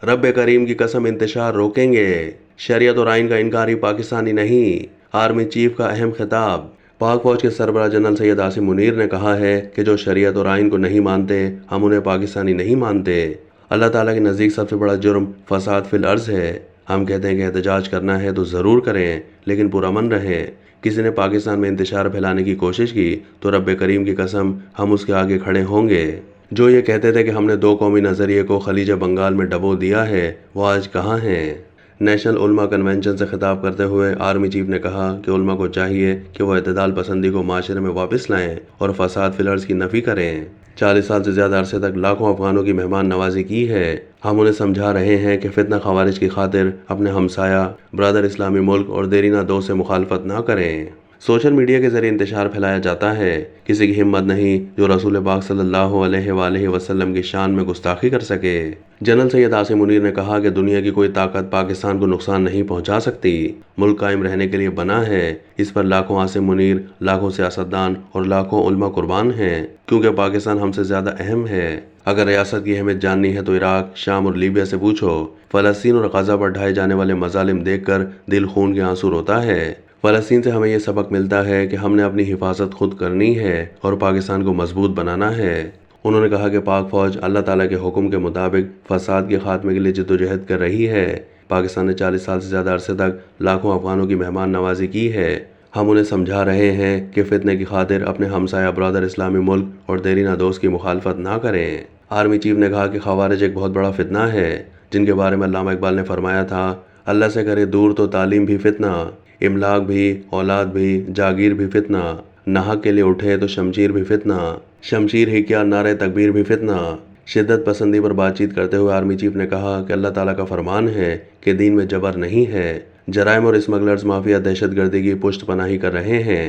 रब करीम की कसम इंतशार रोकेंगे। शरीयत और आइन का इनकारी पाकिस्तानी नहीं। आर्मी चीफ का अहम खिताब। पाक फौज के सरबराह जनरल सैयद आसिम मुनीर ने कहा है कि जो शरीयत और आइन को नहीं मानते हम उन्हें पाकिस्तानी नहीं मानते। अल्लाह ताला के नज़दीक सबसे बड़ा जुर्म फसाद फिल अर्ज़ है। हम कहते हैं कि एहतजाज करना है तो ज़रूर करें, लेकिन पुरअमन रहें। किसी ने पाकिस्तान में इंतशार फैलाने की कोशिश की तो रब करीम की कसम हम उसके आगे खड़े होंगे। जो ये कहते थे कि हमने दो कौमी नज़रिए को खलीज बंगाल में डबो दिया है, वो आज कहाँ हैं। नेशनल उलमा कन्वेंशन से खिताब करते हुए आर्मी चीफ ने कहा कि उलमा को चाहिए कि वो इत्तेदाल पसंदी को माशरे में वापस लाएं और फसाद फिल अर्ज़ की नफ़ी करें। 40 साल से ज़्यादा अरसे तक लाखों अफगानों की मेहमान नवाजी की है। हम उन्हें समझा रहे हैं कि फितना खवारिज की खातिर अपने हमसाया ब्रदर इस्लामी मुल्क और देरीना दोस्त से मुखालफत ना करें। सोशल मीडिया के जरिए इंतशार फैलाया जाता है। किसी की हिम्मत नहीं जो रसूल पाक सल्लल्लाहु अलैहि वसल्लम की शान में गुस्ताखी कर सके। जनरल सैयद आसिम मुनीर ने कहा कि दुनिया की कोई ताकत पाकिस्तान को नुकसान नहीं पहुंचा सकती। मुल्क कायम रहने के लिए बना है। इस पर लाखों आसिम मुनीर, लाखों सियासतदान और लाखों उलमा कुर्बान हैं, क्योंकि पाकिस्तान हमसे ज़्यादा अहम है। अगर रियासत की अहमियत जाननी है तो इराक, शाम और लीबिया से पूछो। फ़लस्तीन और गजा पर ढाए जाने वाले मजालिम देखकर दिल खून के आंसू रोता है। फ़लस्तीन से हमें ये सबक मिलता है कि हमने अपनी हिफाजत खुद करनी है और पाकिस्तान को मजबूत बनाना है। उन्होंने कहा कि पाक फ़ौज अल्लाह ताला के हुक्म के मुताबिक फसाद के खात्मे के लिए जद्दोजहद कर रही है। पाकिस्तान ने 40 साल से ज़्यादा अरसे तक लाखों अफगानों की मेहमान नवाजी की है। हम उन्हें समझा रहे हैं कि फितने की खातिर अपने हमसाया ब्रदर इस्लामी मुल्क और देरीना दोस्त की मुखालफत ना करें। आर्मी चीफ ने कहा कि खवारिज एक बहुत बड़ा फितना है, जिनके बारे में अल्लामा इकबाल ने फरमाया था, अल्लाह से करे दूर तो तालीम भी फितना, इमलाक भी, औलाद भी, जागीर भी फितना। नाहक के लिए उठे तो शमशीर भी फितना, शमशीर ही क्या नारे तकबीर भी फितना। शिद्दत पसंदी पर बातचीत करते हुए आर्मी चीफ ने कहा कि अल्लाह ताला का फरमान है कि दीन में जबर नहीं है। जराइम और स्मगलर्स माफिया दहशत गर्दी की पुष्ट पनाही कर रहे हैं।